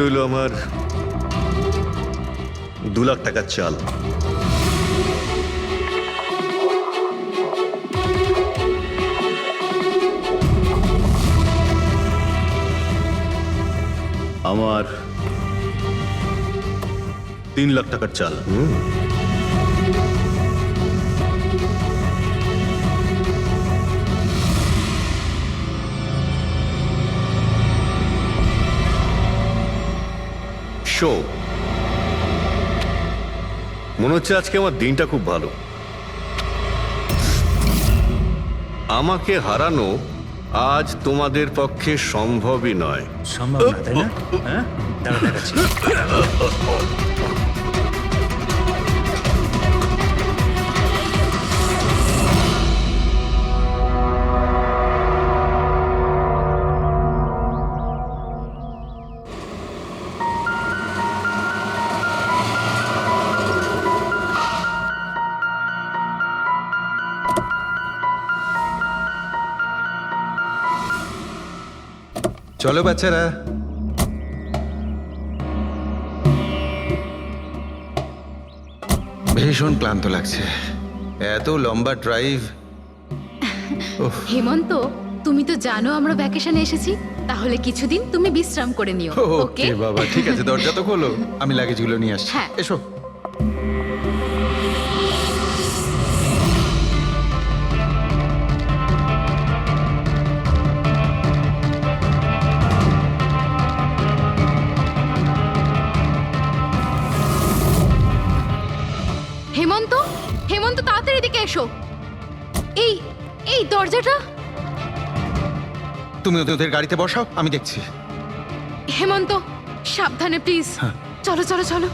রইল আমার 2 লাখ টাকার চাল। আমার 3 লাখ টাকার চাল। শো, মনে হচ্ছে আজকে আমার দিনটা খুব ভালো। আমাকে হারানো আজ তোমাদের পক্ষে সম্ভবই নয়। সম্ভব না, তাই না? হ্যাঁ, দাঁড়া দেখাচ্ছি। চলো বাচ্চারা, ভীষণ ক্লান্ত লাগছে, এত লম্বা ড্রাইভ। হেমন্ত, তুমি তো জানো আমরা ভ্যাকেশনে এসেছি, তাহলে কিছুদিন তুমি বিশ্রাম করে নিও। ওকে ওকে বাবা, ঠিক আছে, দরজা তো খোলো, আমি লাগেজগুলো নিয়ে আসছি। হ্যাঁ। এসো। হেমন্ত, হেমন্ত তাড়াতাড়ি এদিকে এসো। এই এই দরজাটা। তুমি ওদের গাড়িতে বসাও, আমি দেখছি। হেমন্ত, সাবধানে প্লিজ। চলো চলো চলো।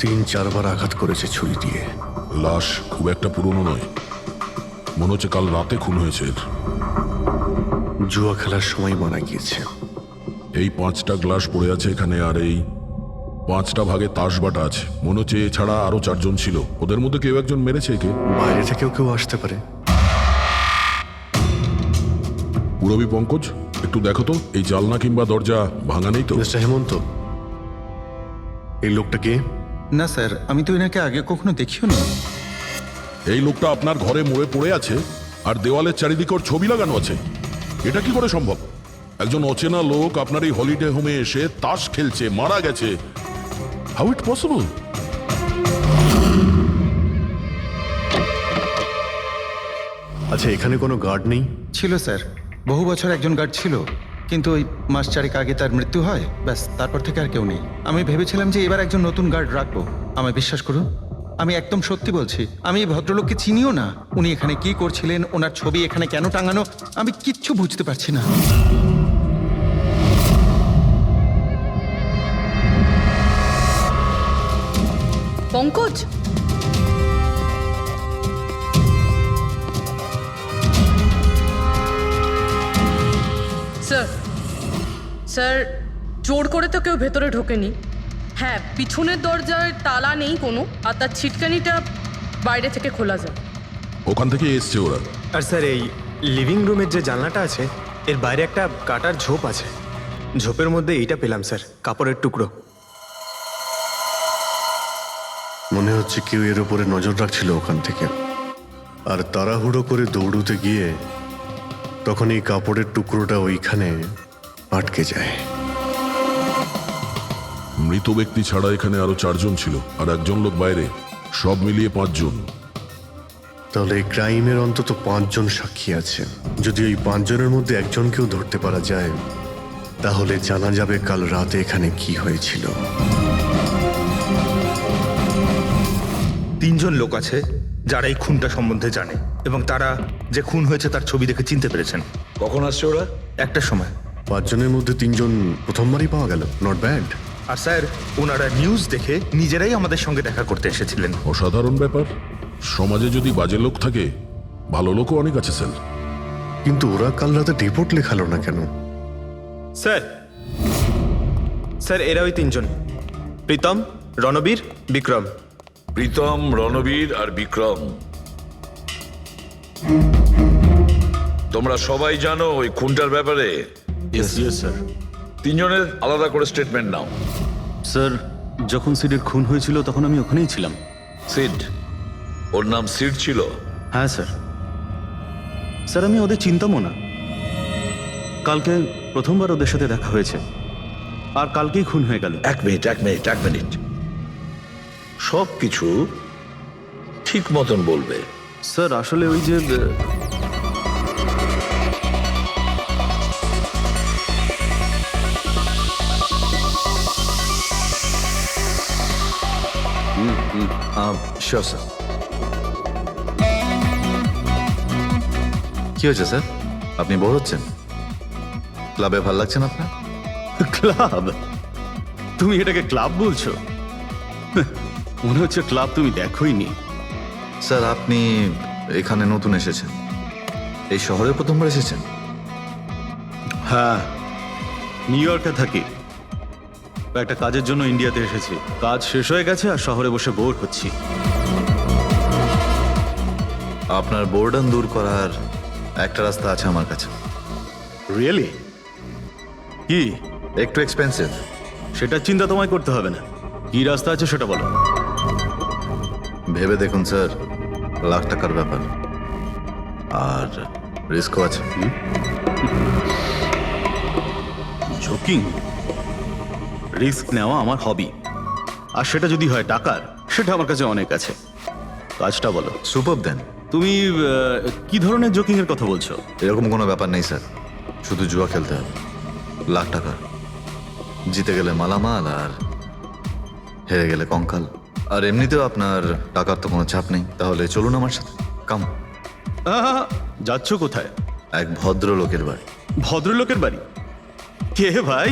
তিন চারবার আঘাত করেছে ছুরি দিয়ে। লাশ খুব একটা পুরনো নয়, মনে হচ্ছে কাল রাতে খুন হয়েছে এর। জুয়া খেলার সময় মারা গিয়েছে। এই 5টা গ্লাস পড়ে আছে এখানে, আর এই 5টা ভাগে তাস বাটা আছে। মনে হচ্ছে এছাড়া আরো 4 জন ছিল, ওদের মধ্যে কেউ একজন মেরেছে একে। বাইরে থেকেও কেউ আসতে পারে। পুরবী পঙ্কজ, একটু দেখো তো এই জালনা কিংবা দরজা ভাঙা নেই তো? মিস্টার হেমন্ত, এই লোকটা কে? না স্যার, আমি তো এনাকে আগে কখনো দেখিও নি। এই লোকটা আপনার ঘরে মরে পড়ে আছে, আর দেওয়ালের চারিদিকে ওর ছবি লাগানো আছে। এটা কি করে সম্ভব? একজন অচেনা লোক আপনার এই হলিডে হোমে এসে তাস খেলছে, মারা গেছে। How it possible? আচ্ছা, এখানে কোনো গার্ড নেই? ছিল স্যার, বহু বছর একজন গার্ড ছিল, কিন্তু ওই মাস চারেক আগে তার মৃত্যু হয়, ব্যাস তারপর থেকে আর কেউ নেই। আমি ভেবেছিলাম যে এবার একজন নতুন গার্ড রাখবো। আমায় বিশ্বাস করুন, আমি একদম সত্যি বলছি, আমি এই ভদ্রলোককে চিনিও না। উনি এখানে কি করছিলেন, ওনার ছবি এখানে কেন টাঙানো, আমি কিচ্ছু বুঝতে পারছি না। পঙ্কজ, স্যার স্যার, জোর করে তো কেউ ভেতরে ঢোকেনি। হ্যাঁ, পিছনের দরজায় তালা নেই কোনো, আর তার ছিটকানিটা বাইরে থেকে খোলা যায়। ওখান থেকে এসছে ওরা। আর স্যার, এই লিভিং রুমের যে জানলাটা আছে, এর বাইরে একটা কাটার ঝোপ আছে। ঝোপের মধ্যে এইটা পেলাম স্যার, কাপড়ের টুকরো। মনে হচ্ছে কেউ এর উপরে নজর রাখছিল ওখান থেকে, আর তাড়াহুড়ো করে দৌড়ুতে গিয়ে তখন এই কাপড়ের টুকরোটা ওইখানে আটকে যায়। মৃত ব্যক্তি ছাড়া এখানে আরো 4 জন ছিল, আর একজন লোক বাইরে, সব মিলিয়ে 5 জন। তাহলে এই ক্রাইমের অন্তত 5 জন সাক্ষী আছে। যদি ওই 5 জনের মধ্যে একজনকেও ধরতে পারা যায়, তাহলে জানা যাবে কাল রাতে এখানে কি হয়েছিল। 3 জন লোক আছে যারা এই খুনটা সম্বন্ধে জানে, এবং তারা যে খুন হয়েছে তার ছবি দেখে চিনতে পেরেছেন। কখন আসছে ওরা? একটা সময়। 5 জনের মধ্যে 3 জন প্রথমবারই পাওয়া গেল, নট ব্যাড। আর স্যার ওনারা নিউজ দেখে নিজেরাই আমাদের সঙ্গে দেখা করতে এসেছিলেন। অসাধারণ ব্যাপার। সমাজে যদি বাজে লোক থাকে, ভালো লোকও অনেক আছে স্যার। কিন্তু ওরা কাল রাতে রিপোর্ট লেখালো না কেন? স্যার স্যার এরা ওই তিনজন, প্রীতম, রণবীর, বিক্রম। প্রীতম, রণবীর আর বিক্রম, তোমরা সবাই জানো ওই খুনটার ব্যাপারে? স্যার। তিনজনের আলাদা করে স্টেটমেন্ট নাও। স্যার, যখন সিডের খুন হয়েছিল তখন আমি ওখানেই ছিলাম। সিড, ওর নাম সিড ছিল? হ্যাঁ স্যার। স্যার, আমি ওদের চিনতামও না। কালকে প্রথমবার ওদের সাথে দেখা হয়েছে, আর কালকেই খুন হয়ে গেল। এক মিনিট, সব কিছু ঠিক মতন বলবে। স্যার, আসলে ওই যে শিওর স্যার। কি হয়েছে স্যার? আপনি বোর হচ্ছেন? ক্লাবে ভালো লাগছে না আপনার? ক্লাব? তুমি এটাকে ক্লাব বলছো? মনে হচ্ছে ক্লাব তুমি দেখোইনি। স্যার আপনি এখানে নতুন এসেছেন, এই শহরে প্রথমবার এসেছেন? হ্যাঁ, নিউ ইয়র্কে থাকি। একটা কাজের জন্য ইন্ডিয়াতে এসেছি। কাজ শেষ হয়ে গেছে আর শহরে বসে বোর হচ্ছি। আপনার বোর্ডন দূর করার একটা রাস্তা আছে আমার কাছে। রিয়েলি? কি? একটু এক্সপেন্সিভ। সেটা চিন্তা তোমায় করতে হবে না। কি রাস্তা আছে সেটা বলো। ভেবে দেখুন স্যার, লাখ টাকার ব্যাপার, আর রিস্কও আছে। জোকিং? রিস্ক নেওয়া আমার হবি, আর সেটা যদি হয় টাকার, সেটা আমার কাছে অনেক আছে। কাজটা বলো। সুপার দেন। তুমি কি ধরনের জোকিং এর কথা বলছো? এরকম কোনো ব্যাপার নেই স্যার, শুধু জুয়া খেলতে হবে। লাখ টাকা, জিতে গেলে মালামাল আর হেরে গেলে কঙ্কাল। আর এমনিতেও আপনার টাকার তো কোনো চাপ নেই। তাহলে চলুন আমার সাথে, কাম। যাচ্ছ কোথায়? এক ভদ্রলোকের বাড়ি। ভদ্রলোকের বাড়ি? কে ভাই?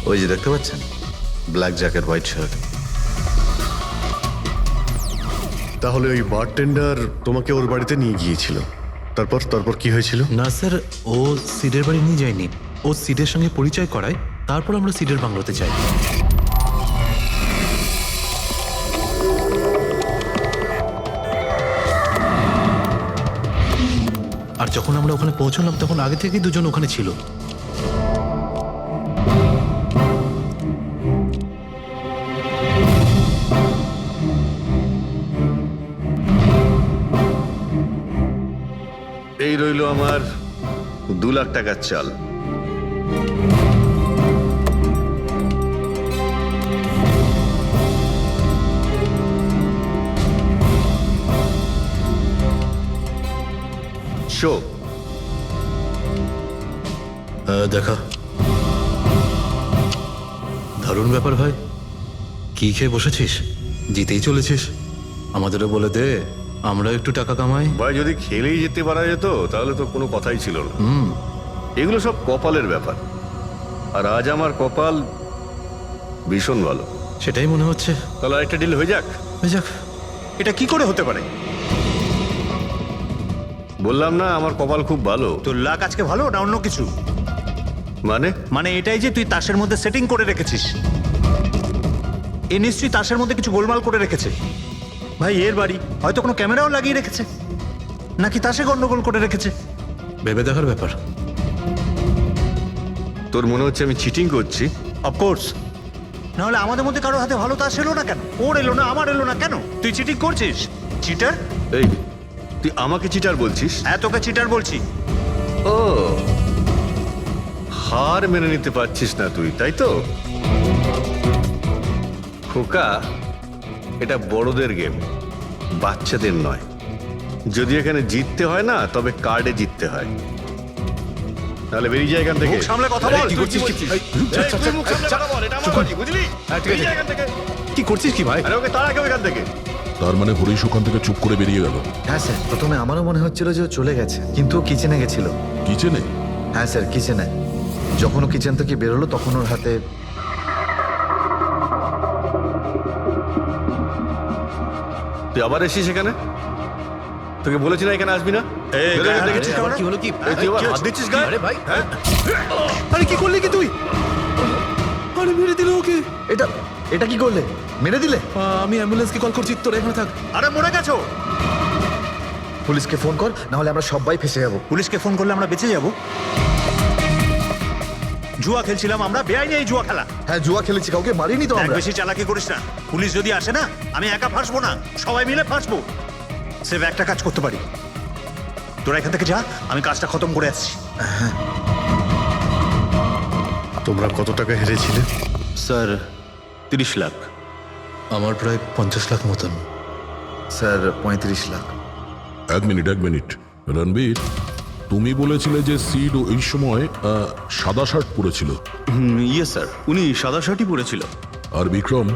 ওই যে দেখতে পাচ্ছেন, ব্ল্যাক জ্যাকেট, হোয়াইট শার্ট। তাহলে ওই বারটেন্ডার তোমাকে ওর বাড়িতে নিয়ে গিয়েছিল, তারপর কি হয়েছিল? না স্যার, ও সিডের বাড়ি নিয়ে যায়নি, ও সিডের সঙ্গে পরিচয় করায়, তারপর আমরা সিডের বাংলোতে যাই। আর যখন আমরা ওখানে পৌঁছলাম তখন আগে থেকেই দুজন ওখানে ছিল। এই রইল আমার 2 লাখ টাকার চাল। শো দেখা। দারুণ ব্যাপার ভাই। কি খেয়ে বসেছিস? জিতেই চলেছিস। আমাদেরও বলে দে, আমরা একটু টাকা কামাই। ভাই, যদি খেলেই যেতে পারা যেত তাহলে তো কোনো কথাই ছিল না। এগুলো সব কপালের ব্যাপার, আর আজ আমার কপাল ভীষণ ভালো। সেটাই মনে হচ্ছে। তাহলে আরেকটা ডিল হয়ে যাক। যাক। এটা কি করে হতে পারে? বললাম না আমার কপাল খুব ভালো। তোর লাক আজকে ভালো না অন্য কিছু? মানে এটাই যে তুই তাসের মধ্যে সেটিং করে রেখেছিস। এ নিশ্চয়ই তাসের মধ্যে কিছু গোলমাল করে রেখেছে। ভাই, এর বাড়ি হয়তো কোনো ক্যামেরাও লাগিয়ে রেখেছে, নাকি তাসে গন্ডগোল করে রেখেছে। ভেবে দেখার ব্যাপার। তোর মনে হচ্ছে আমি চিটিং করছি? অফকোর্স। নাহলে আমাদের মধ্যে কারো হাতে ভালো তাস এলো না কেন? ওর এলো না, আমার এলো না কেন? তুই চিটিং করছিস? চিটার? এই, তুই আমাকে চিটার বলছিস? হ্যাঁ, তোকে চিটার বলছি। ও, হার মেনে নিতে পারছিস না তুই, তাই তো? খোকা, এটা বড়দের গেম, বাচ্চাদের নয়। যদি এখানে জিততে হয় না, তবে কার্ডে জিততে হয়। তাহলে বেরিয়ে যায় এখান থেকে। মুখ সামলে কথা বল। কি করছিস কি? তুই মুখ সামলে কথা বল, এটা আমার বাড়ি, বুঝলি? বেরিয়ে যা এখান থেকে। কি করছিস কি ভাই? আরে ওকে তাড়া কেউ এখান থেকে। তার মানে হরিশ ওখান থেকে চুপ করে বেরিয়ে গেল। হ্যাঁ স্যার, প্রথমে আমারও মনে হচ্ছিল যে ও চলে গেছে, কিন্তু ও কিচেনে গেছিল। কিচেনে? হ্যাঁ স্যার, কিচেনে। যখন ও কিচেন থেকে বেরোলো তখন ওর হাতে তুই আবার এসেছিস এখানে? তোকে বলেছি না এখানে আসবি না? বেরো এখান থেকে। কি হলো কি? এই তুই আবার হাত দিচ্ছিস গায়ে? আরে ভাই, আরে কি করলি কি তুই? আরে মেরে দিল ওকে। এটা এটা কি করলে? মেরে দিলে? আমি অ্যাম্বুলেন্সকে কল করছি, তোরা এখানে থাক। আরে মরে গেছো। পুলিশকে ফোন কর, না হলে আমরা সবাই ফেসে যাবো। পুলিশকে ফোন করলে আমরা বেঁচে যাব? জুয়া খেলছিলাম আমরা, বেআইনি এই জুয়া খেলা। হ্যাঁ জুয়া খেলেছি, কাউকে মারিনি তো এক আমরা। বেশি চালাকি করিস না। পুলিশ যদি আসে না, আমি একা ফাঁসবো না, সবাই মিলে ফাঁসবো। সেভ একটা কাজ করতে পারি, তোরা এখান থেকে যা, আমি কাজটা খতম করে আসছি। তোমরা কত টাকা হেরেছিলে? স্যার 30 লাখ। আমার প্রায় 50 লাখ মতন। স্যার 35 লাখ। এক মিনিট রণবীর, তুমি বলেছিলে যে সিড ওই সময় সাদা শার্ট পরেছিল, ইয়ে স্যার, উনি সাদা শার্টই পরেছিল। আর বিক্রম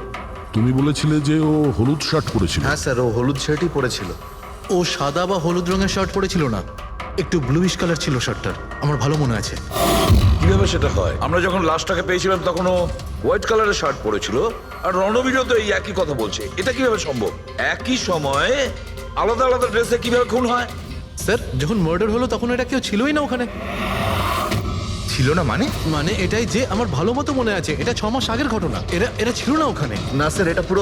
তুমি বলেছিলে যে ও হলুদ শার্ট পরেছিল। হ্যাঁ স্যার, ও হলুদ শার্টই পরেছিল। ও সাদা বা হলুদ রঙের শার্ট পরেছিল না, একটু ব্লুইশ কালার ছিল শার্টটার, আমার ভালো মনে আছে। কিভাবে সেটা হয়? আমরা যখন লাশটাকে পেয়েছিলাম তখন ও হোয়াইট কালারের শার্ট পরেছিল, আর রণবীরও তো এই একই কথা বলছে। এটা কিভাবে সম্ভব? একই সময়ে আলাদা আলাদা ড্রেসে কিভাবে খুন হয়? স্যার যখন মার্ডার হলো তখন এটা কেউ ছিলই না ওখানে। ছিল না মানে? মানে এটাই যে আমার ভালো মতো মনে আছে, এটা 6 মাস আগের ঘটনা। এরা ছিল না ওখানে। না স্যার, এটা পুরো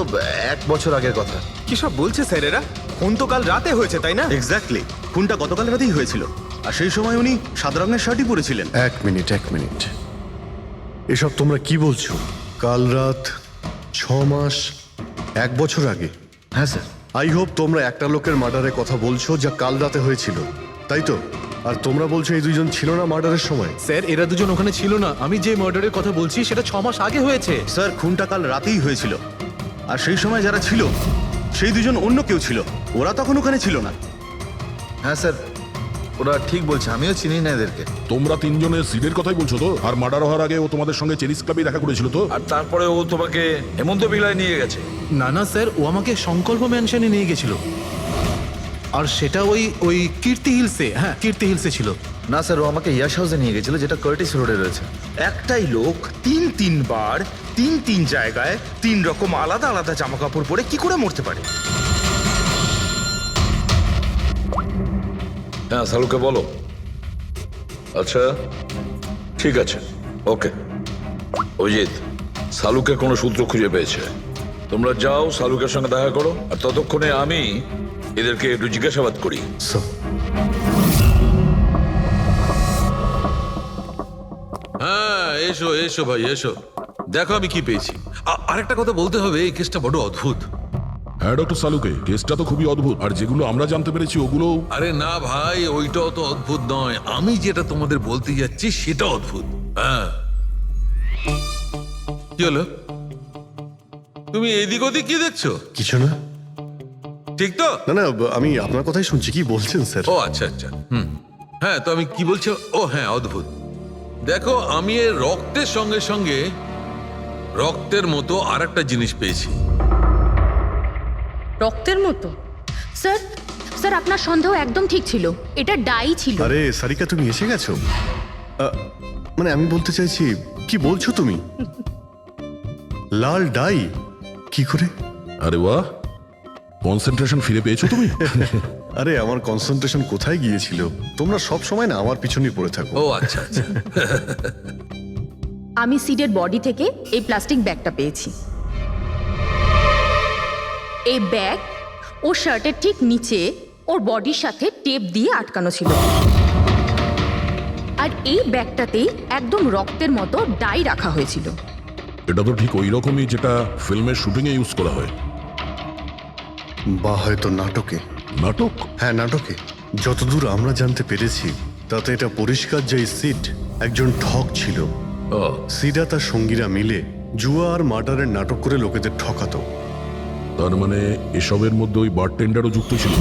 1 বছর আগের কথা। কি সব বলছে স্যার এরা? ফোন তো কাল রাতে হয়েছে, তাই না? এক্স্যাক্টলি, খুনটা গতকাল রাতেই হয়েছিল। আর সেই সময় উনি সাদা রঙের শার্টই পরেছিলেন। এক মিনিট, এসব তোমরা কি বলছো? কাল রাত, 6 মাস, 1 বছর আগে? হ্যাঁ স্যার। আই হোপ তোমরা একটা লোকের মার্ডারের কথা বলছো যা কাল রাতে হয়েছিল, তাই তো? আর তোমরা বলছো এই দুইজন ছিল না মার্ডারের সময়? স্যার এরা দুজন ওখানে ছিল না। আমি যে মার্ডারের কথা বলছি সেটা 6 মাস আগে হয়েছে। স্যার খুনটা কাল রাতেই হয়েছিল, আর সেই সময় যারা ছিল সেই দুজন অন্য কেউ ছিল, ওরা তখন ওখানে ছিল না। হ্যাঁ স্যার, ওরা ঠিক বলছে, আমিও চিনি না এদেরকে। তোমরা তিনজনের সিডের কথাই বলছো তো? আর মার্ডার হওয়ার আগে ও তোমাদের সঙ্গে চেরিস ক্লাবে দেখা করেছিল তো? আর তারপরে ও তোমাকে হেমন্ত বিলায় নিয়ে গেছে। না স্যার, ও আমাকে সংকল্প ম্যানশনে নিয়ে গেছিল, আর সেটা ওই কীর্তি হিলসে। হ্যাঁ কীর্তি হিলসে ছিল। না স্যার, ও আমাকে ইয়াশ হাউসে নিয়ে গেছিল, যেটা কার্টিস রোডে রয়েছে। একটাই লোক তিনবার তিন জায়গায় 3 রকম আলাদা আলাদা জামা কাপড় পরে কি করে মরতে পারে? হ্যাঁ সালুকে বলো। আচ্ছা ঠিক আছে, ওকে। অজিত, সালুকে কোনো সূত্র খুঁজে পেয়েছে। তোমরা যাও সালুকের সঙ্গে দেখা করো, আর ততক্ষণে আমি এদেরকে একটু জিজ্ঞাসাবাদ করি। হ্যাঁ এসো এসো ভাই এসো, দেখো আমি কি পেয়েছি। আরেকটা কথা বলতে হবে, এই কেসটা বড় অদ্ভুত। হ্যাঁ ডক্টর সালুকে, কেসটা তো খুবই অদ্ভুত, আর যেগুলো আমরা জানতে পেরেছি ওগুলো। আরে না ভাই, ওইটাও তো অদ্ভুত নয়, আমি যেটা তোমাদের বলতে যাচ্ছি সেটা অদ্ভুত। হ্যাঁ কি হলো? তুমি এদিক ওদিক কি দেখছো? কিছু না। ঠিক তো? না, আমি আপনার কথাই শুনছি। কি বলছেন স্যার? ও আচ্ছা, হ্যাঁ তো আমি কি বলছি? ও হ্যাঁ, অদ্ভুত। দেখো, আমি এর রক্তের সঙ্গে সঙ্গে রক্তের মতো আর একটা জিনিস পেয়েছি। রক্তের মতো? স্যার আপনার সন্দেহ একদম ঠিক ছিল, এটা ডাই ছিল। আরে সারিকা, তুমি এসে গেছো? মানে আমি বলতে চাইছি, কি বলছো তুমি? লাল ডাই? কি করে? আরে বাহ, কনসেন্ট্রেশন ফিরে পেয়েছো তুমি? আরে আমার কনসেন্ট্রেশন কোথায় গিয়েছিল? তোমরা সব সময় না আমার পিছনেই পড়ে থাকো। ও আচ্ছা আচ্ছা। আমি সিডের বডি থেকে এই প্লাস্টিক ব্যাগটা পেয়েছি। এই ব্যাগ ওর শার্টের ঠিক নিচে ওর বডির সাথে টেপ দিয়ে আটকানো ছিল, আর এই ব্যাগটাতেই একদম রক্তের মতো ডাই রাখা হয়েছিল। এটা তো ঠিক ওই রকমই যেটা ফিল্মের শুটিং এ ইউজ করা হয়। বা হয়তো নাটকে। নাটক? হ্যাঁ নাটকে। যতদূর আমরা জানতে পেরেছি তাতে এটা পরিষ্কার যে সিড একজন ঠক ছিল। সিডা তার সঙ্গীরা মিলে জুয়া আর মার্ডারের নাটক করে লোকেদের ঠকাতো। তার মানে এসবের মধ্যে ওই বারটেন্ডারও যুক্ত ছিল।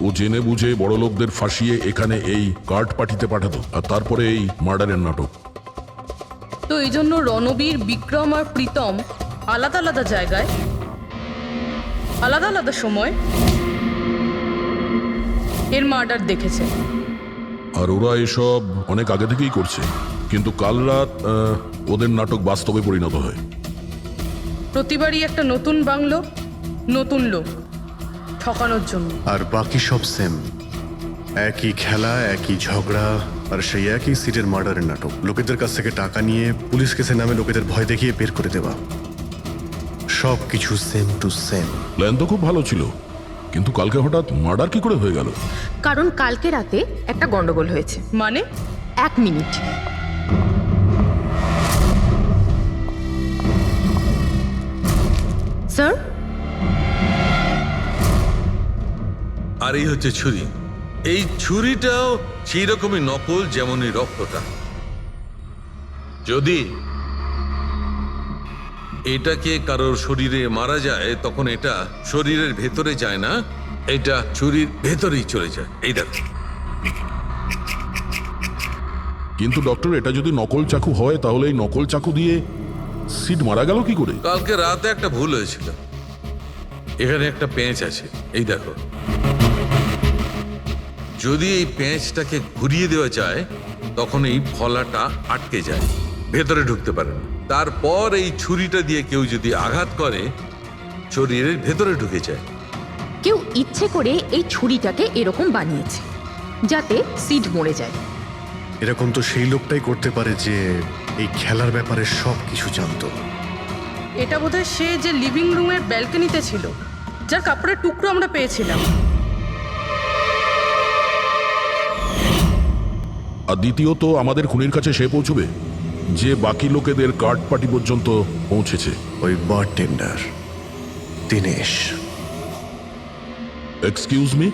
ও জেনে বুঝে বড় লোকদের ফাঁসিয়ে এখানে এই কার্ড পাঠিতে পাঠাতো, আর তারপরে এই মার্ডারের নাটক। তো এই জন্য রণবীর, বিক্রম আর প্রীতম আলাদা আলাদা জায়গায় আলাদা আলাদা সময় এর মার্ডার দেখেছে। আর ওরা এসব অনেক আগে থেকেই করছে, কিন্তু কাল রাত ওদের নাটক বাস্তবে পরিণত হয়। প্রতিবারই একটা নতুন বাংলো, নতুন লোক ঠকানোর জন্য। আর বাকি সব সেম, একই খেলা, একই ঝগড়া, আর সেই একই সিটের মার্ডারের নাটক। লোকেদের কাছ থেকে টাকা নিয়ে পুলিশ কেসে নামে লোকেদের ভয় দেখিয়ে বের করে দেওয়া, সব কিছু সেম টু সেম। প্ল্যান তো খুব ভালো ছিল, কিন্তু কালকে হঠাৎ মার্ডার কি করে হয়ে গেল? কারণ কালকে রাতে একটা গন্ডগোল হয়েছে। মানে 1 মিনিট। স্যার, আর এই হচ্ছে ছুরি। এই ছুরিটাও সেই রকমই নকল যেমনই রক্তটা। যদি এটাকে কারোর শরীরে মারা যায় তখন এটা শরীরের ভেতরে যায় না, এটা ছুরির ভেতরেই চলে যায়। এই দেখো। কিন্তু ডক্টর, এটা যদি নকল চাকু হয় তাহলে এই নকল চাকু দিয়ে সিড মারা গেল কি করে? কালকে রাতে একটা ভুল হয়েছিল। এখানে একটা পেঁচ আছে, এই দেখো। যদি এই পেঁচটাকে ঘুরিয়ে দেওয়া যায় তখন এই ফলাটা আটকে যায়, ভেতরে ঢুকতে পারে না। তারপর এই ছুরিটা দিয়ে কেউ যদি আঘাত করে শরীরের ভেতরে ঢুকে যায়। কেউ ইচ্ছে করে এই ছুরিটাকে এরকম বানিয়েছে যাতে সিড মরে যায়। এরকম তো সেই লোকটাই করতে পারে যে এই খেলার ব্যাপারে সব কিছু জানতো। এটা বোধহয় সে যে লিভিং রুমের ব্যালকনিতে ছিল, যার কাপড়ের টুকরো আমরা পেয়েছিলাম। আর দ্বিতীয়ত, আমাদের খুনির কাছে সে পৌঁছবে যে বাকি লোকেদের কার্ড পার্টি পর্যন্ত পৌঁছেছে। ওই bartender Dinesh. Excuse me?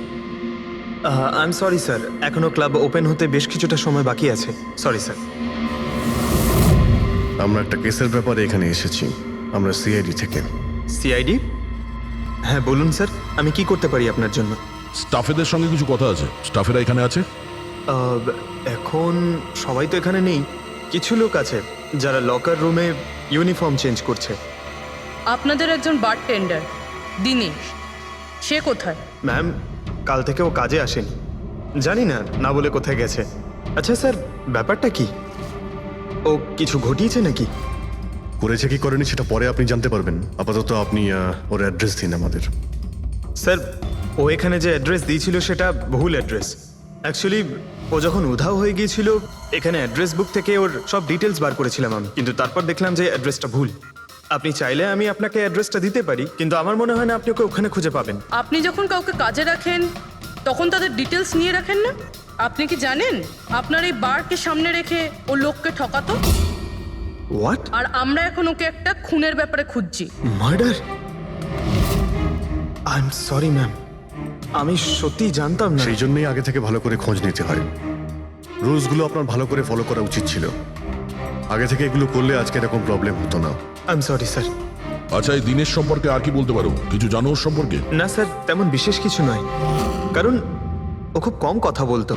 I am sorry sir, এখনো ক্লাব ওপেন হতে বেশ কিছুটা সময় বাকি আছে। Sorry sir. আমরা একটা কেসের ব্যাপারে এখানে এসেছি, আমরা সিআইডি থেকে। সিআইডি? হ্যাঁ বলুন স্যার, আমি কি করতে পারি আপনার জন্য? স্টাফেদের সঙ্গে কিছু কথা আছে। স্টাফেরা এখানে আছে? এখন সবাই তো এখানে নেই, কিছু লোক আছে যারা লকার রুমে ইউনিফর্ম চেঞ্জ করছে। আপনাদের একজন বারটেন্ডার দিনেশ, সে কোথায়? ম্যাম, কাল থেকে ও কাজে আসেনি, জানি না না বলে কোথায় গেছে। আচ্ছা স্যার, ব্যাপারটা কি? ও কিছু ঘটিয়েছে নাকি? করেছে কি করেনি সেটা পরে আপনি জানতে পারবেন। আপাতত আপনি ওর অ্যাড্রেস দিন আমাদের। স্যার, ও এখানে যে অ্যাড্রেস দিয়েছিল সেটা ভুল অ্যাড্রেস। অ্যাকচুয়ালি ও যখন উধাও হয়ে গিয়েছিল এখানে অ্যাড্রেস বুক থেকে ওর সব ডিটেলস বার করেছিলাম আমি, কিন্তু তারপর দেখলাম যে অ্যাড্রেসটা ভুল। আপনি চাইলে আমি আপনাকে অ্যাড্রেসটা দিতে পারি, কিন্তু আমার মনে হয় না আপনি ওকে ওখানে খুঁজে পাবেন। আপনি যখন কাউকে কাজে রাখেন তখন তাদের ডিটেলস নিয়ে রাখেন না? আপনি কি জানেন আপনার এই বারকে সামনে রেখে ও লোককে ঠকাতো? হোয়াট? আর আমরা এখন ওকে একটা খুনের ব্যাপারে খুঁজছি। Murder? I am sorry ma'am, আমি সত্যিই জানতাম না। সেই জন্যই আগে থেকে ভালো করে খোঁজ নিতে হয়। রুলসগুলো আপনার ভালো করে ফলো করা উচিত ছিল। আগে থেকে এগুলো করলে আজকে এরকম প্রবলেম হতো না। I am sorry sir. আচ্ছা, এই দিনের সম্পর্কে আর কি বলতে পারো? কিছু জানো ওর সম্পর্কে? না স্যার, তেমন বিশেষ কিছু নয়, কারণ ও খুব কম কথা বলতো,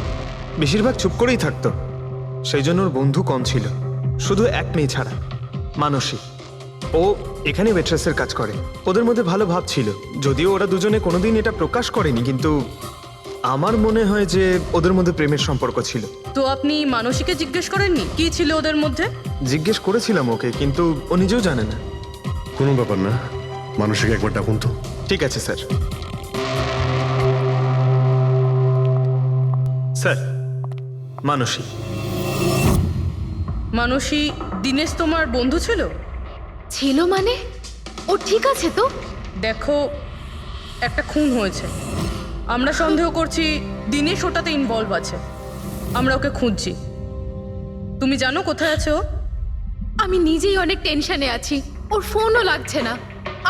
বেশিরভাগ চুপ করেই থাকতো। সেই জন্য ওর বন্ধু কম ছিল, শুধু এক মেয়ে ছাড়া, মানসী। ও এখানে ওয়েট্রেসের কাজ করে। ওদের মধ্যে ভালো ভাব ছিল, যদিও ওরা দুজনে কোনোদিন এটা প্রকাশ করেনি, কিন্তু আমার মনে হয় যে ওদের মধ্যে প্রেমের সম্পর্ক ছিল। তো আপনি মানসীকে জিজ্ঞেস করেননি কি ছিল ওদের মধ্যে? জিজ্ঞেস করেছিলাম ওকে, কিন্তু ও নিজেও জানে না। কোনো ব্যাপার না, মানুষকে একবার ডাকুন তো। ঠিক আছে স্যার। স্যার, মানসী। মানসী দিনেশ তোমার বন্ধু ছিল? ছিল মানে? ও ঠিক আছে তো? দেখো, একটা খুন হয়েছে, আমরা সন্দেহ করছি দিনেশ ওটাতে ইনভলভ আছে। আমরা ওকে খুঁজছি। তুমি জানো কোথায় আছে ও? আমি নিজেই অনেক টেনশনে আছি, ওর ফোনও লাগছে না।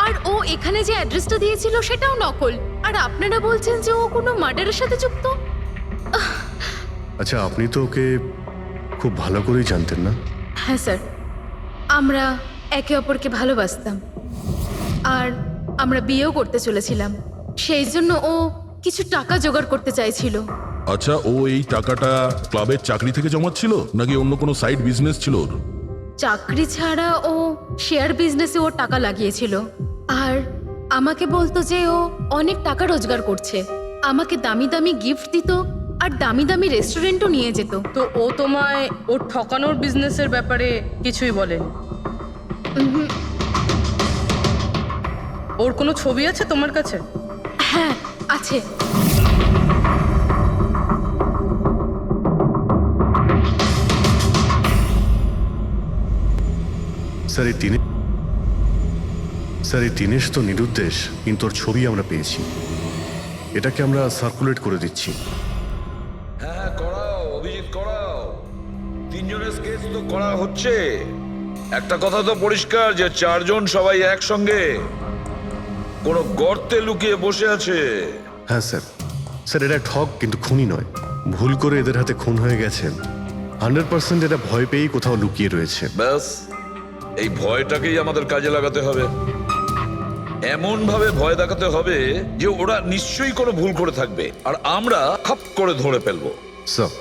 আর ও এখানে যে অ্যাড্রেসটা দিয়েছিল সেটাও নকল। আর আপনারা বলছেন যে ও কোনো মার্ডারের সাথে যুক্ত? আচ্ছা, আপনি তো ওকে খুব ভালো করেই জানতেন না? হ্যাঁ স্যার, আমরা একে অপরকে ভালোবাসতাম আর আমরা বিয়েও করতে চলেছিলাম। সেই জন্য ও কিছু টাকা জোগাড় করতে চাইছিল। আচ্ছা, ও এই টাকাটা ক্লাবের চাকরি থেকে জমাচ্ছিল নাকি অন্য কোনো সাইড বিজনেস ছিল ওর? চাকরি ছাড়া ও শেয়ার বিজনেসে ও টাকা লাগিয়েছিল। আর আমাকে বলতো যে ও অনেক টাকা রোজগার করছে, আমাকে দামি দামি গিফট দিত আর দামি দামি রেস্টুরেন্টও নিয়ে যেত। তো ও তোমায় ওর ঠকানোর বিজনেসের ব্যাপারে কিছুই বলেনি? ওর কোনো ছবি আছে তোমার কাছে? হ্যাঁ আছে। স্যার এই দিনেশ তো নিরুদ্দেশ, কিন্তু ওর ছবি আমরা পেয়েছি। এটাকে আমরা সার্কুলেট করে দিচ্ছি। হ্যাঁ করাও অভিজিৎ, করাও। তিনজনের স্কেচ তো করা হচ্ছে। একটা কথা তো পরিষ্কার যে চারজন সবাই একসঙ্গে কোনো গর্তে লুকিয়ে বসে আছে। হ্যাঁ স্যার। স্যার এরা ঠক কিন্তু খুনি নয়। ভুল করে এদের হাতে খুন হয়ে গেছেন। 100% এরা ভয় পেয়েই কোথাও লুকিয়ে রয়েছে। ব্যাস এই ভয়টাকেই আমাদের কাজে লাগাতে হবে। এমন ভাবে ভয় দেখাতে হবে যে ওরা নিশ্চয়ই কোনো ভুল করে থাকবে আর আমরা খপ করে ধরে ফেলবো। স্যার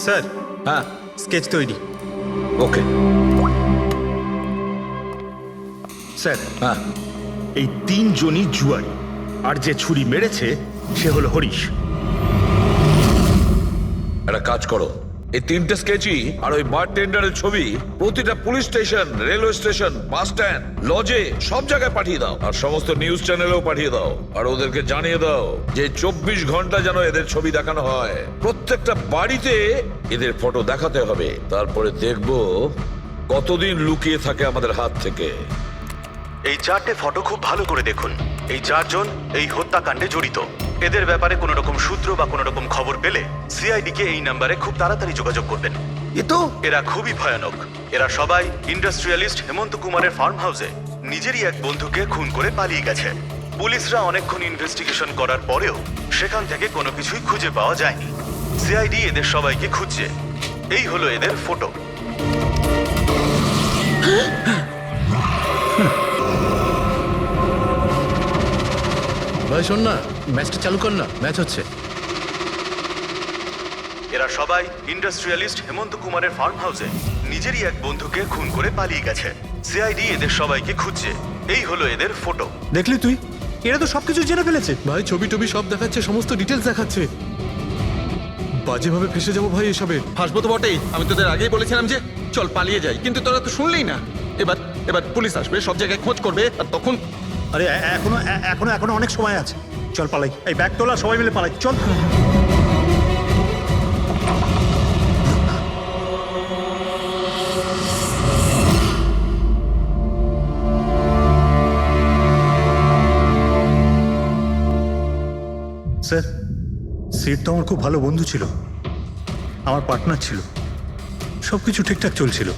স্যার, হ্যাঁ স্কেচ তৈরি। ওকে স্যার, হ্যাঁ এই তিনজনই জুয়ারি, আর যে ছুরি মেরেছে সে হলো হরিশ। একটা কাজ করো, এই তিনটে স্কেচই আর ওই বারটেন্ডারের ছবি প্রতিটা police station, railway station, bus stand, লজে সব জায়গায় পাঠিয়ে দাও। আর সমস্ত নিউজ চ্যানেলেও পাঠিয়ে দাও। আর ওদেরকে জানিয়ে দাও যে 24 ঘন্টা যেন এদের ছবি দেখানো হয়। প্রত্যেকটা বাড়িতে এদের ফটো দেখাতে হবে। তারপরে দেখবো কতদিন লুকিয়ে থাকে আমাদের হাত থেকে। এই 4টে ফটো খুব ভালো করে দেখুন। এই 4জন এই হত্যাকাণ্ডে জড়িত। এদের ব্যাপারে কোনো রকম সূত্র বা কোনো রকম খবর পেলে সিআইডি কে এই নাম্বারে খুব তাড়াতাড়ি যোগাযোগ করবেন। এরা খুবই ভয়ানক। এরা সবাই ইন্ডাস্ট্রিয়ালিস্ট হেমন্ত কুমারের ফার্ম হাউসে নিজেরই এক বন্ধুকে খুন করে পালিয়ে গেছে। পুলিশরা অনেকক্ষণ ইনভেস্টিগেশন করার পরেও সেখান থেকে কোনো কিছুই খুঁজে পাওয়া যায়নি। সিআইডি এদের সবাইকে খুঁজছে। এই হলো এদের ফটো। ভাই শোন না, ম্যাচটা চালু কর না, ম্যাচ হচ্ছে। এরা সবাই ইন্ডাস্ট্রিয়ালিস্ট হেমন্ত কুমারের ফার্ম হাউসে নিজেরই এক বন্ধুকে খুন করে পালিয়ে গেছে। সিআইডি এদের সবাইকে খুঁজছে। এই হলো এদের ফটো। দেখলি তুই, এরা তো সবকিছু জেনে ফেলেছে। ভাই ছবি টবি সব দেখাচ্ছে, সমস্ত ডিটেলস দেখাচ্ছে। বাজেভাবে ফেসে যাবো ভাই এসবে। হাসবো তো বটেই। আমি তোদের আগেই বলেছিলাম যে চল পালিয়ে যাই, কিন্তু তোরা তো শুনলেই না। এবার এবার পুলিশ আসবে, সব জায়গায় খোঁজ করবে, আর তখন আরে এখনো অনেক সময় আছে। চল পালাই। এই ব্যাগ তোলা, সবাই মিলে পালাই, চল। স্যার, সিট তো আমার খুব ভালো বন্ধু ছিল, আমার পার্টনার ছিল, সব কিছু ঠিকঠাক চলছিল।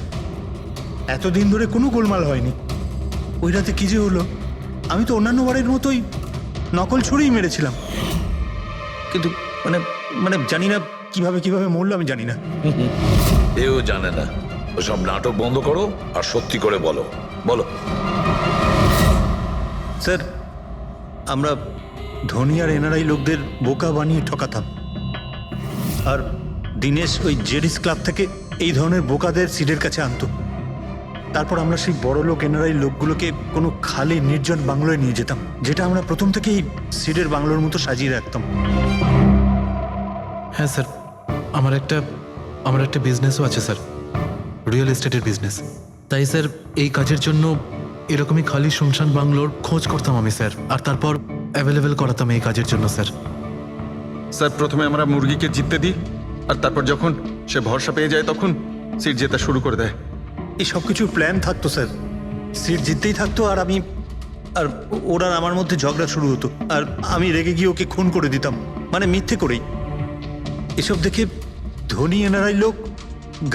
এতদিন ধরে কোনো গোলমাল হয়নি। ওই রাতে কি যে হলো, আমি তো অন্যান্য বারের মতোই নকল ছুরিই মেরেছিলাম, কিন্তু মানে মানে জানি না কিভাবে মরলো, আমি জানি না। এও জানে না। ওসব নাটক বন্ধ করো আর সত্যি করে বলো। বলো। স্যার, আমরা ধনী আর এনআরআই লোকদের বোকা বানিয়ে ঠকাতাম, আর দিনেশ ওই জেডিস ক্লাব থেকে এই ধরনের বোকাদের সিডের কাছে আনতো। তারপর আমরা সেই বড় লোক এনআরআই লোকগুলোকে কোনো খালি নির্জন বাংলোয় নিয়ে যেতাম, যেটা আমরা প্রথম থেকেই সিডের বাংলোর মতো সাজিয়ে রাখতাম। হ্যাঁ স্যার, আমার একটা বিজনেসও আছে স্যার, রিয়েল এস্টেটের বিজনেস। তাই স্যার এই কাজের জন্য এরকমই খালি শুনশান বাংলোর খোঁজ করতাম আমি স্যার, আর তারপর অ্যাভেলেবেল করাতাম এই কাজের জন্য স্যার। স্যার প্রথমে আমরা মুরগিকে জিততে দিই, আর তারপর যখন সে ভরসা পেয়ে যায় তখন সিট জেতা শুরু করে দেয়। এই সব কিছুর প্ল্যান থাকতো স্যার, সিট জিততেই থাকতো, আর ওরা আমার মধ্যে ঝগড়া শুরু হতো, আর আমি রেগে গিয়ে ওকে খুন করে দিতাম, মানে মিথ্যে করেই। এসব দেখে ধনী এনআরআই লোক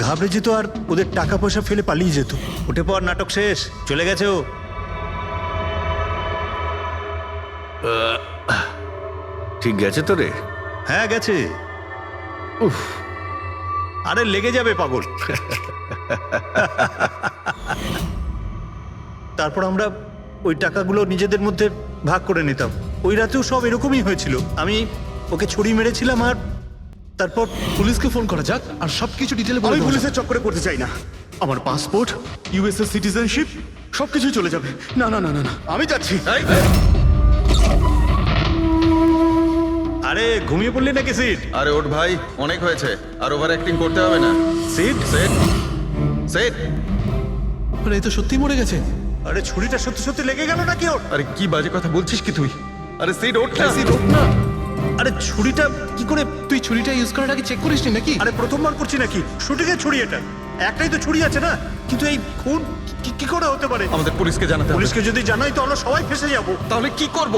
ঘাবড়ে যেত আর ওদের টাকা পয়সা ফেলে পালিয়ে যেত। উঠে পর, নাটক শেষ, চলে গেছে ও। ঠিক গেছে তো রে? হ্যাঁ গেছে। উফ, আরে লেগে যাবে পাগল। তারপর আমরা ওই টাকাগুলো নিজেদের মধ্যে ভাগ করে নিতাম। ওই রাতেও সব এরকমই হয়েছিল। আমি ওকে ছুরি মেরেছিলাম, আর তারপর পুলিশকে ফোন করা যাক আর সবকিছু ডিটেলে বলে আমি দেওয়া যাক। পুলিশের চক্করে পড়তে চাই না। আমার পাসপোর্ট, ইউএসএ সিটিজেনশিপ সবকিছু চলে যাবে। না না না না না, আমি যাচ্ছি। আরে ঘুমিয়ে পড়লি নাকি সিট? আরে ওঠ ভাই, অনেক হয়েছে, আর ওভার অ্যাক্টিং করতে হবে না। Seat set set. আরে এই তো সত্যি মরে গেছে। আরে ছুরিটা সত্যি সত্যি লেগে গেল নাকি ওর? আরে কি বাজে কথা বলছিস কি তুই? আরে সিট ওঠ না। সিট ওঠ না। আরে ছুরিটা কি করে? তুই ছুরিটা ইউজ করার আগে চেক করিসনি নাকি? আরে প্রথমবার করছি নাকি? শুটিংয়ের ছুরি এটা, একটাই তো ছুরি আছে না, কিন্তু এই খুন কি করে হতে পারে? আমাদের পুলিশকে জানাতে হবে। পুলিশকে যদি জানাই তো আমরা সবাই ফেসে যাব। তাহলে কি করব?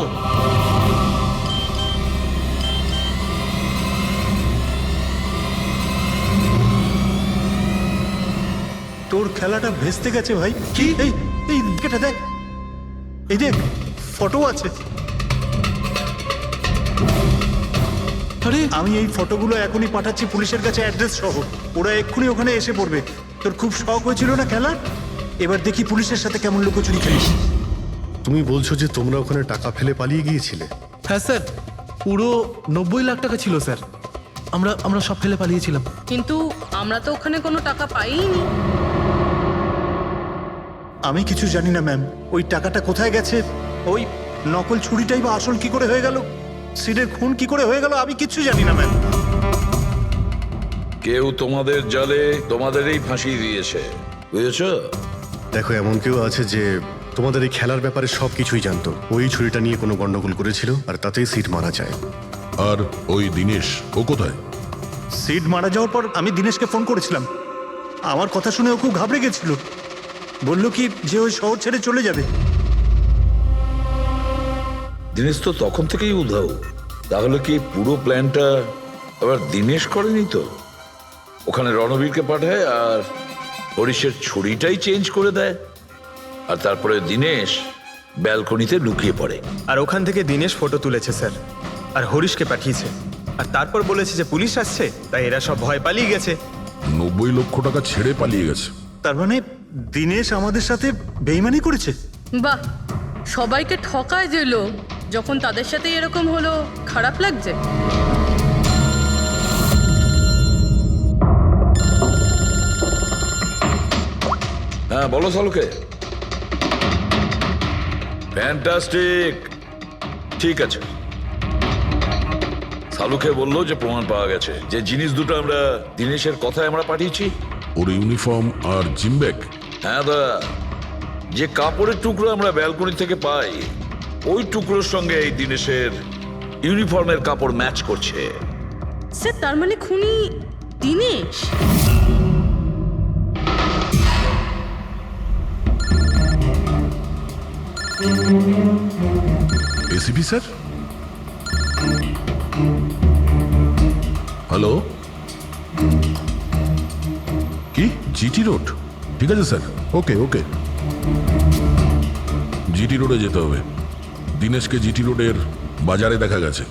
তোর খেলাটা ভেস্তে গেছে ভাই। কি? এই এই কেটে দেখ, এই দেখ ফটো আছে। আরে আমি এই ফটোগুলো এখনই পাঠাচ্ছি পুলিশের কাছে অ্যাড্রেস সহ, ওরা এক্ষুনি ওখানে এসে পড়বে। তোর খুব শখ হয়েছিল না খেলা, এবার দেখি পুলিশের সাথে কেমন লুকোচুরি খেলিস। তুমি বলছো যে তোমরা ওখানে টাকা ফেলে পালিয়ে গিয়েছিলে? হ্যাঁ স্যার, পুরো 90 লাখ টাকা ছিল স্যার। আমরা সব ফেলে পালিয়েছিলাম। কিন্তু আমরা তো ওখানে কোনো টাকা পাইনি। আমি কিছু জানি না ম্যাম, ওই টাকাটা কোথায় গেছে, ওই নকল ছুরিটাই বা আসল কি করে হয়ে গেল, সিডের খুন কি করে হয়ে গেল, আমি কিচ্ছু জানি না ম্যাম। কেউ তোমাদের জালে তোমাদেরই ফাঁসিয়ে দিয়েছে, বুঝেছো? দেখো, এমন কেউ আছে যে তোমাদের এই খেলার ব্যাপারে সব কিছুই জানতো। ওই ছুরিটা নিয়ে কোনো গন্ডগোল করেছিল আর তাতেই সিট মারা যায়। আর ওই দিনেশ, ও কোথায়? সিড মারা যাওয়ার পর আমি দিনেশকে ফোন করেছিলাম, আমার কথা শুনে ও খুব ঘাবড়ে গেছিল, বললো কি যে ওই শহর ছেড়ে চলে যাবে। দিনেশ তো তখন থেকেই উধাও, তাহলে কি পুরো প্ল্যানটা আবার দিনেশ করেনি তো? ওখানে রণবীরকে পাঠায় আর হরিশের ছুরিটাই চেঞ্জ করে দেয়, আর তারপরে দিনেশ ব্যালকনিতে লুকিয়ে পড়ে। আর ওখান থেকে দিনেশ ফটো তুলেছে স্যার, আর হরিশকে পাঠিয়েছে, আর তারপর বলেছে যে পুলিশ আসছে, তাই এরা সব ভয় পালিয়ে গেছে। 90 লক্ষ টাকা ছেড়ে পালিয়ে গেছে। তার মানে দিনেশ আমাদের সাথে বেইমানি করেছে। বাহ, সবাইকে ঠকায় যে লোক, যখন তাদের সাথে এরকম হলো খারাপ লাগছে। হ্যাঁ বলো সালুকে। ফ্যান্টাস্টিক, ঠিক আছে। সালুকে বললো যে প্রমাণ পাওয়া গেছে, যে জিনিস দুটো আমরা দিনেশের কথায় আমরা পাঠিয়েছি। ওর ইউনিফর্ম আর জিম ব্যাগ। হ্যাঁ দা, যে কাপড়ের টুকরো আমরা ব্যালকনি থেকে পাই, ওই টুকরোর সঙ্গে এই দিনেশের ইউনিফর্মের কাপড় ম্যাচ করছে। স্যার, তার মানে খুনি দিনেশ? এসিপি স্যার, হ্যালো, কি জিটি রোড? ঠিক আছে স্যার, ওকে ওকে। জিটি রোডে যেতে হবে। দিনেশকে জিটি রোডের বাজারে দেখা গেছে।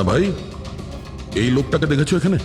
ভাই, এই লোকটাকে দেখেছো এখানে?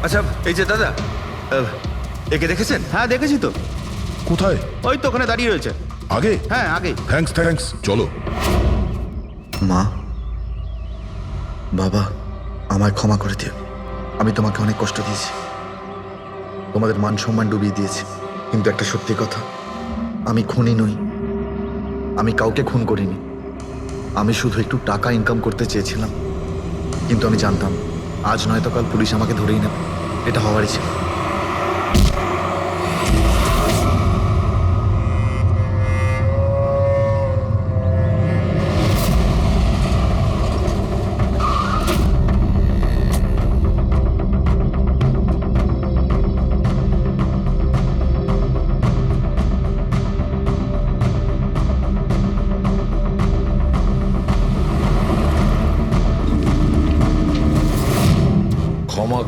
আচ্ছা এই যে দাদা, একে দেখেছেন? হ্যাঁ দেখেছি তো। কোথায়? ওই তো ওখানে দাঁড়িয়ে রয়েছে। আগে? হ্যাঁ আগে। থ্যাঙ্কস থ্যাঙ্কস, চলো। মা, বাবা, আমায় ক্ষমা করে দিও। আমি তোমাকে অনেক কষ্ট দিয়েছি, তোমাদের মান সম্মান ডুবিয়ে দিয়েছি, কিন্তু একটা সত্যি কথা, আমি খুনি নই, আমি কাউকে খুন করিনি। আমি শুধু একটু টাকা ইনকাম করতে চেয়েছিলাম, কিন্তু আমি জানতাম আজ নয়তো কাল পুলিশ আমাকে ধরেই নেবে। এটা হওয়ারই ছিল।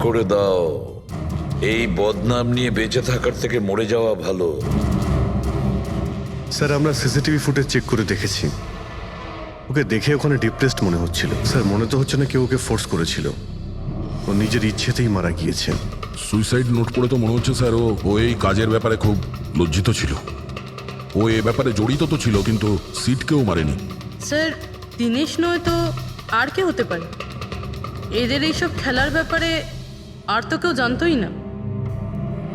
করে দাও। এই বদনাম নিয়ে বেঁচে থাকার থেকে মরে যাওয়া ভালো। স্যার আমরা সিসিটিভি ফুটেজ চেক করে দেখেছি, ওকে দেখে ওখানে ডিপ্রেসড মনে হচ্ছিল। স্যার মনে তো হচ্ছে না কেউ ওকে ফোর্স করেছিল, ও নিজের ইচ্ছেতেই মারা গিয়েছে। সুইসাইড নোট করে তো মনে হচ্ছে স্যার ও এই কাজের ব্যাপারে খুব লজ্জিত ছিল। ও এ ব্যাপারে জড়িত তো ছিল, কিন্তু সিটকেও মারেনি। স্যার দিনেশ নয় তো আর কে হতে পারে? এদের এইসব খেলার ব্যাপারে আর তো কেউ জানতোই না।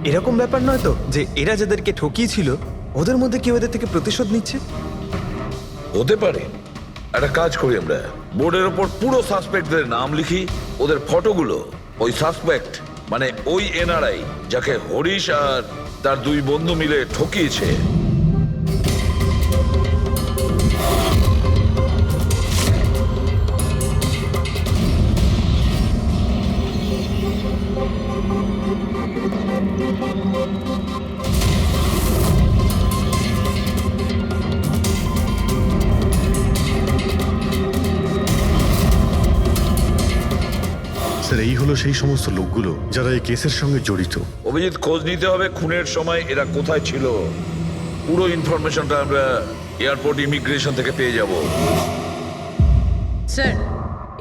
এরকম ব্যাপার নয় তো যে এরা যাদেরকে ঠকিয়েছিল ওদের মধ্যে কেউ এদের থেকে প্রতিশোধ নিচ্ছে? হতে পারে। একটা কাজ করি, আমরা বোর্ডের ওপর পুরো সাসপেক্টদের নাম লিখি, ওদের ফটোগুলো ওই সাসপেক্ট মানে ওই এনআরআই যাকে হরিশ আর তার দুই বন্ধু মিলে ঠকিয়েছে স্যার এই হলো সেই সমস্ত লোকগুলো যারা এই কেসের সঙ্গে জড়িত। অভিজিৎ, খোঁজ নিতে হবে খুনের সময় এরা কোথায় ছিল। পুরো ইনফরমেশনটা আমরা এয়ারপোর্ট ইমিগ্রেশন থেকে পেয়ে যাব। স্যার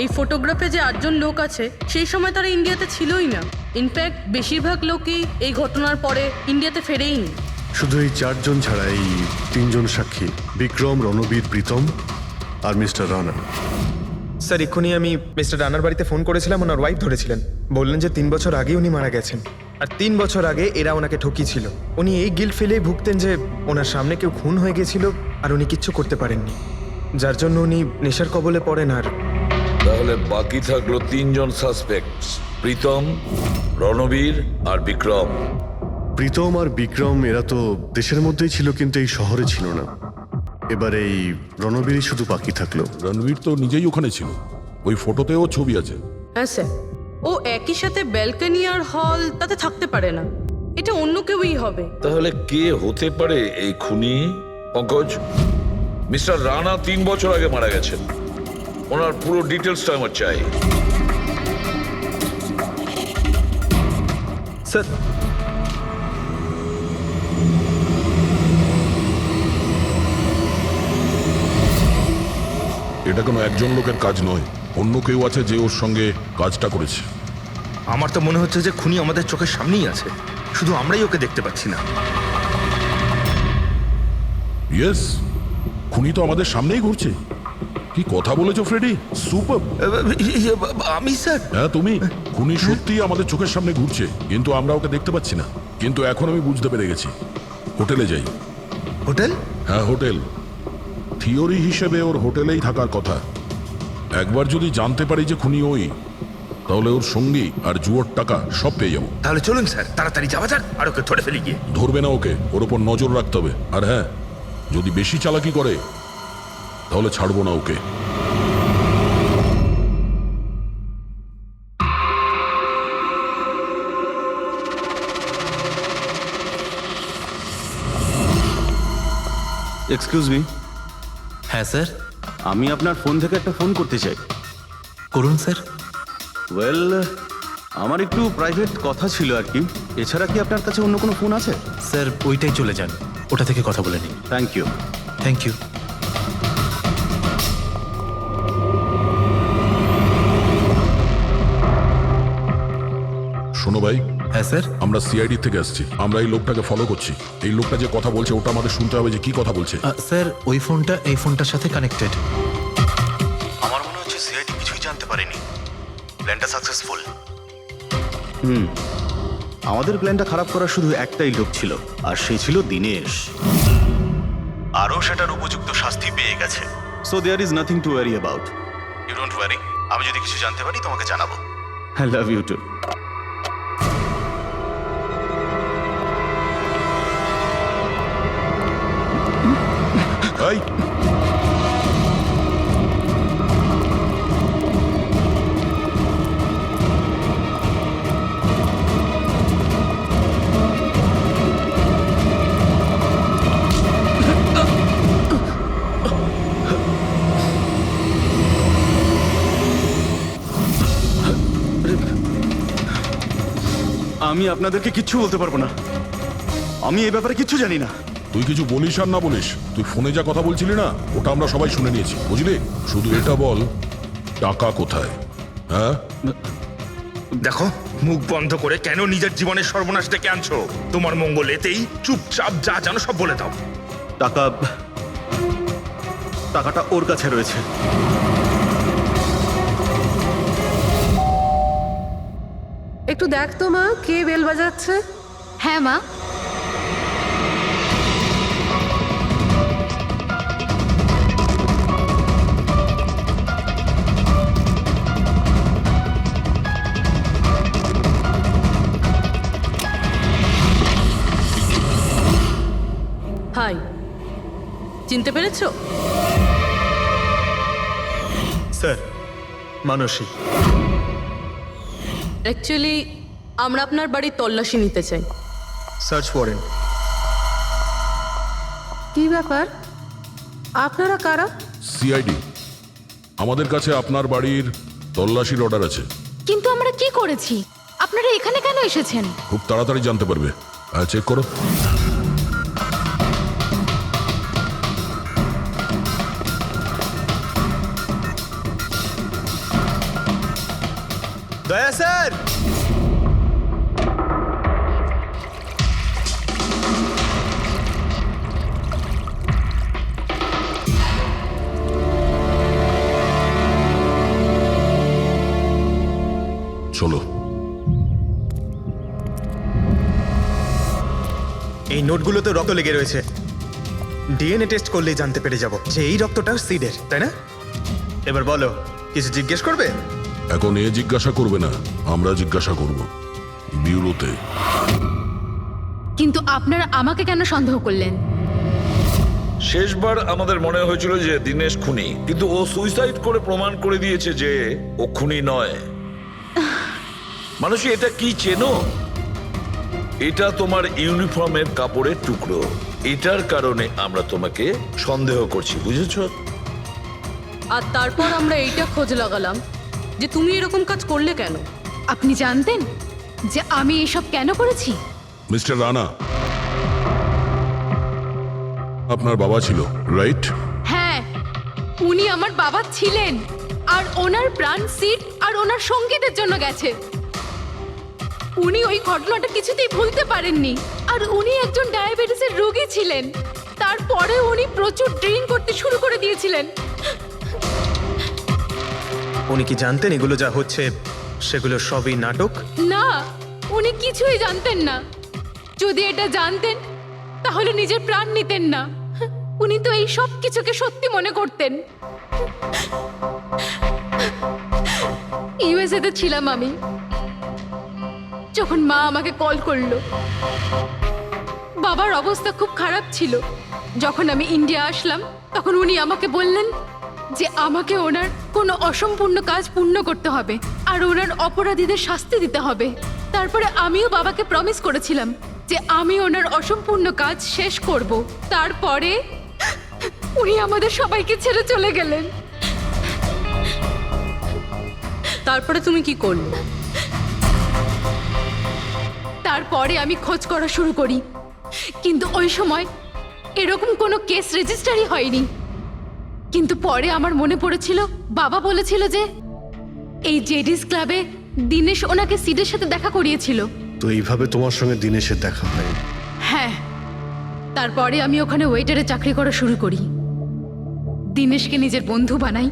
এই ফটোগ্রাফে যে 8 জন লোক আছে সেই সময় তারা ইন্ডিয়াতে ছিলই না। ইনফ্যাক্ট বেশিরভাগ লোকই এই ঘটনার পরে ইন্ডিয়াতে ফেরেইনি। শুধু এই 4 জন ছাড়া এই 3 জন সাক্ষী, বিক্রম, রণবীর, প্রীতম আর মিস্টার রানা। স্যার এক্ষুনি আমি মিস্টার রানার বাড়িতে ফোন করেছিলাম, ওনার ওয়াইফ ধরেছিলেন। বললেন যে 3 বছর আগে উনি মারা গেছেন, আর 3 বছর আগে এরা ওনাকে ঠকিয়েছিল। উনি এই গিল্ট ফিলেই ভুগতেন যে ওনার সামনে কেউ খুন হয়ে গেছিল আর উনি কিচ্ছু করতে পারেননি, যার জন্য উনি নেশার কবলে পড়েন। আর তাহলে বাকি থাকলো 3 জন সাসপেক্ট, প্রীতম, রণবীর আর বিক্রম। প্রীতম আর বিক্রম এরা তো দেশের মধ্যেই ছিল, কিন্তু এই শহরে ছিল না। এবার এই রণবীরই শুধু বাকি থাকলো। রণবীর তো নিজেই ওখানে ছিল, ওই ফটোতেও ছবি আছে। হ্যাঁ স্যার, ও একই সাথে ব্যালকনি আর হল তাতে থাকতে পারে না, এটা অন্য কেউই হবে। তাহলে কে হতে পারে এই খুনি? পঙ্কজ, মিস্টার রানা 3 বছর আগে মারা গেছেন, ওনার পুরো ডিটেলসটা আমার চাই। স্যার এটা কোনো একজন লোকের কাজ নয়, অন্য কেউ আছে যে ওর সঙ্গে কাজটা করেছে। আমার তো মনে হচ্ছে যে খুনি আমাদের চোখের সামনেই আছে, শুধু আমরাই ওকে দেখতে পাচ্ছি না। ইয়েস, খুনি তো আমাদের সামনেই ঘুরছে। কি কথা বলেছো ফ্রেডি, সুপার। আমি স্যার? হ্যাঁ তুমি। খুনি সত্যিই আমাদের চোখের সামনে ঘুরছে, কিন্তু আমরা ওকে দেখতে পাচ্ছি না। কিন্তু এখন আমি বুঝতে পেরে গেছি। হোটেলে যাই। হোটেল? হ্যাঁ হোটেল। থিওরি হিসেবে ওর হোটেলেই থাকার কথা। একবার যদি জানতে পারি যে খুনি ওই, তাহলে ওর সঙ্গী আর জুয়োর টাকা সব পেয়ে যাবো। তাহলে চলুন স্যার, তাড়াতাড়ি যাওয়া যাক আর ওকে ধরে ফেলি গিয়ে। ধরবে না ওকে, ওর ওপর নজর রাখতে হবে। আর হ্যাঁ, যদি বেশি চালাকি করে তাহলে ছাড়বো না ওকে। Excuse me. হ্যাঁ স্যার। আমি আপনার ফোন থেকে একটা ফোন করতে চাই। করুন স্যার। ওয়েল, আমার একটু প্রাইভেট কথা ছিল আর কি। এছাড়া কি আপনার কাছে অন্য কোনো ফোন আছে? স্যার ওইটাই চলে যান, ওটা থেকে কথা বলে নিন। Thank you. Thank you. শোনো ভাই। হ্যাঁ স্যার। আমরা সিআইডি থেকে আসছি, আমরা এই লোকটাকে ফলো করছি। এই লোকটা যে কথা বলছে ওটা আমাদের শুনতে হবে যে কি কথা বলছে। স্যার ওই ফোনটা এই ফোনটার সাথে কানেক্টেড। আমার মনে হচ্ছে সিআইডি কিছুই জানতে পারেনি, প্ল্যানটা সাকসেসফুল। আমাদের প্ল্যানটা খারাপ করার শুধু একটাই লোক ছিল, আর সে ছিল দিনেশ। আরও সেটার উপযুক্ত শাস্তি পেয়ে গেছে। So there is nothing to worry about. You don't worry, আমি যদি কিছু জানতে পারি তোমাকে জানাবো। I love you too. এই আমি আপনাদেরকে কিচ্ছু বলতে পারবো না, আমি এই ব্যাপারে কিচ্ছু জানি না। তুই কিছু বলিস আর না বলিস, তুই ফোনে যা কথা বলছিলি না ওটা আমরা সবাই শুনে নিয়েছি, বুঝলি? শুধু এটা বল, টাকা কোথায়? হ্যাঁ, দেখো, মুখ বন্ধ করে কেন নিজের জীবনের সর্বনাশ ডেকে আনছো? তোমার মঙ্গল এতেই, চুপচাপ যা জানো সব বলে দাও। টাকাটা ওর কাছে রয়েছে। একটু দেখ তো মা, কে বেল বাজাচ্ছে? হ্যাঁ মা। হাই, চিনতে পেরেছো? স্যার, মানসী। অ্যাকচুয়ালি আমরা আপনার বাড়ির তল্লাশি নিতে চাই। Search warrant. কি ব্যাপার, আপনারা কারা? সিআইডি, আমাদের কাছে আপনার বাড়ির তল্লাশির অর্ডার আছে। কিন্তু আমরা কি করেছি? আপনারা এখানে কেন এসেছেন? খুব তাড়াতাড়ি জানতে পারবে। চেক করো। দয়া স্যার, চলো। এই নোটগুলোতে রক্ত লেগে রয়েছে। ডিএনএ টেস্ট করলেই জানতে পেরে যাব যে এই রক্তটা সিডের, তাই না? এবার বলো, কিছু জিজ্ঞেস করবে? এখন এ জিজ্ঞাসা করবে না, আমরা জিজ্ঞাসা করব বিউরোতে। কিন্তু আপনারা আমাকে কেন সন্দেহ করলেন? শেষবার আমাদের মনে হয়েছিল যে দিনেশ খুনি, কিন্তু ও সুইসাইড করে প্রমাণ করে দিয়েছে যে ও খুনি নয়। মানুষ এটা কি চেনো? এটা তোমার ইউনিফর্মের কাপড়ের টুকরো। এটার কারণে আমরা তোমাকে সন্দেহ করছি, বুঝেছো? আর তারপর আমরা এইটা খোঁজ লাগালাম যে তুমি এরকম কাজ করলে কেন। আপনি জানতেন যে আমি এসব কেন করেছি? মিস্টার রানা, আপনার বাবা ছিল, রাইট? হ্যাঁ, উনি আমার বাবা ছিলেন, আর ওনার প্রাণ সিট আর ওনার সঙ্গীতের জন্য গেছে। উনি ওই ঘটনাটা কিছুতেই ভুলতে পারেননি, আর উনি একজন ডায়াবেটিসের রোগী ছিলেন। তারপরে উনি প্রচুর ড্রিঙ্ক করতে শুরু করে দিয়েছিলেন। উনি কি জানতেন এগুলো যা হচ্ছে সেগুলো সবই নাটক? না, উনি কিছুই জানতেন না। যদি এটা জানতেন তাহলে নিজের প্রাণ নিতেন না। উনি তো এই সব কিছুকে সত্যি মনে করতেন। ইউএসএ তে ছিলাম আমি, যখন মা আমাকে কল করলো। বাবার অবস্থা খুব খারাপ ছিল। যখন আমি ইন্ডিয়া আসলাম তখন উনি আমাকে বললেন যে আমাকে ওনার কোনো অসম্পূর্ণ কাজ পূর্ণ করতে হবে আর ওনার অপরাধীদের শাস্তি দিতে হবে। তারপরে আমিও বাবাকে প্রমিস করেছিলাম যে আমি ওনার অসম্পূর্ণ কাজ শেষ করব। তারপরে উনি আমাদের সবাইকে ছেড়ে চলে গেলেন। তারপরে তুমি কি করলে? তারপরে আমি খোঁজ করা শুরু করি, কিন্তু ওই সময় এরকম কোনো কেস রেজিস্টারই হয়নি। কিন্তু পরে আমার মনে পড়েছিল, বাবা বলেছিল যে এই জেডিস ক্লাবে দিনেশ ওনাকে সিডের সাথে দেখা করিয়েছিল। তো এইভাবে তোমার সঙ্গে দিনেশের দেখা হয়? হ্যাঁ, তারপরে আমি ওখানে ওয়েটারে চাকরি করা শুরু করি। দিনেশকে নিজের বন্ধু বানাই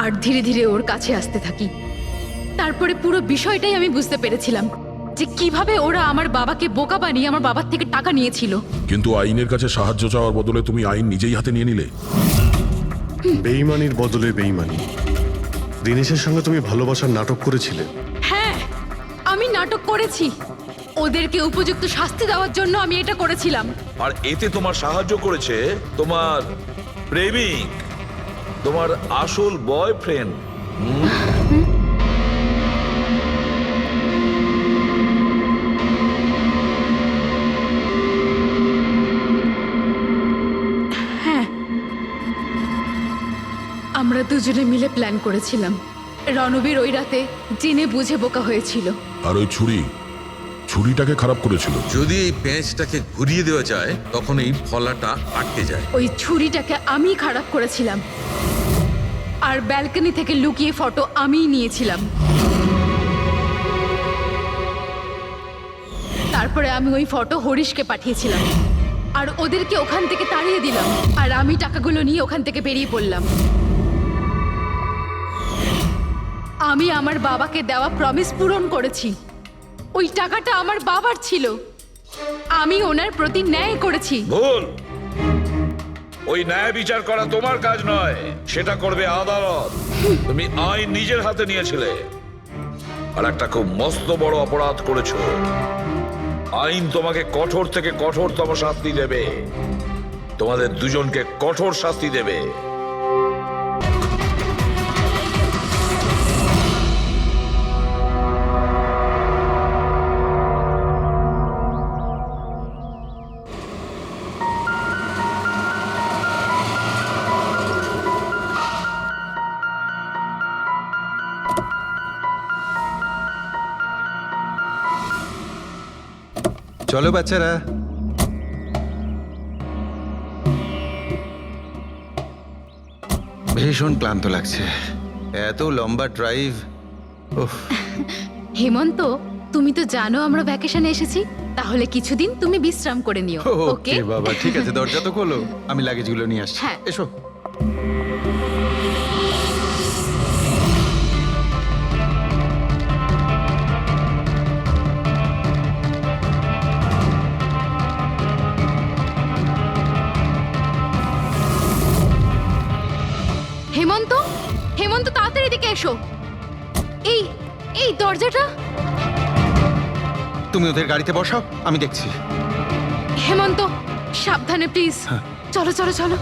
আর ধীরে ধীরে ওর কাছে আসতে থাকি। তারপরে পুরো বিষয়টাই আমি বুঝতে পেরেছিলাম যে কিভাবে ওরা আমার বাবাকে বোকা বানিয়ে আমার বাবার থেকে টাকা নিয়েছিল। কিন্তু আইনের কাছে সাহায্য চাওয়ার বদলে তুমি আইন নিজেই হাতে নিয়ে নিলে। বেইমানির বদলে বেইমানি। দিনেশের সঙ্গে তুমি ভালোবাসার নাটক করেছিলে। হ্যাঁ, আমি নাটক করেছি। ওদেরকে উপযুক্ত শাস্তি দেওয়ার জন্য আমি এটা করেছিলাম। আর এতে তোমার সাহায্য করেছে তোমার প্রেমিক, তোমার আসল বয়ফ্রেন্ড। আমরা দুজনে মিলে প্ল্যান করেছিলাম। রণবীর ওই রাতে জেনে বুঝে বোকা হয়েছিল। আর ওই ছুরি ছুরিটাকে খারাপ করেছিল। যদি এই পেঁচটাকে ঘুরিয়ে দেওয়া যায় তখন এই ফলাটা আটকে যায়। ওই ছুরিটাকে আমি খারাপ করেছিলাম, আর ব্যালকনি থেকে লুকিয়ে ফটো আমিই নিয়েছিলাম। তারপরে আমি ওই ফটো হরিশকে পাঠিয়েছিলাম, আর ওদেরকে ওখান থেকে তাড়িয়ে দিলাম, আর আমি টাকাগুলো নিয়ে ওখান থেকে বেরিয়ে পড়লাম। আমি আমার বাবাকে দেওয়া প্রমিস পূরণ করেছি। ওই টাকাটা আমার বাবার ছিল, আমি ওনার প্রতি ন্যায় করেছি। ভুল। ওই ন্যায় বিচার করা তোমার কাজ নয়, সেটা করবে আদালত। তুমি আইন নিজের হাতে নিয়েছিলে, আর একটা খুব মস্ত বড় অপরাধ করেছো। আইন তোমাকে কঠোর থেকে কঠোরতম শাস্তি দেবে। তোমাদের দুজনকে কঠোর শাস্তি দেবে। চলো বাচ্চারা। ভীষণ ক্লান্ত লাগছে, এত লম্বা ড্রাইভ। হেমন্ত, তুমি তো জানো আমরা ভ্যাকেশনে এসেছি, তাহলে কিছুদিন তুমি বিশ্রাম করে নিও। ওকে ওকে বাবা, ঠিক আছে, দরজা তো খোলো, আমি লাগেজগুলো নিয়ে আসছি। হ্যাঁ। এসো। হেমন্ত, হেমন্ত তাড়াতাড়ি এদিকে এসো। এই এই দরজাটা। তুমি ওদের গাড়িতে বসাও, আমি দেখছি। হেমন্ত সাবধানে প্লিজ। চলো চলো চলো।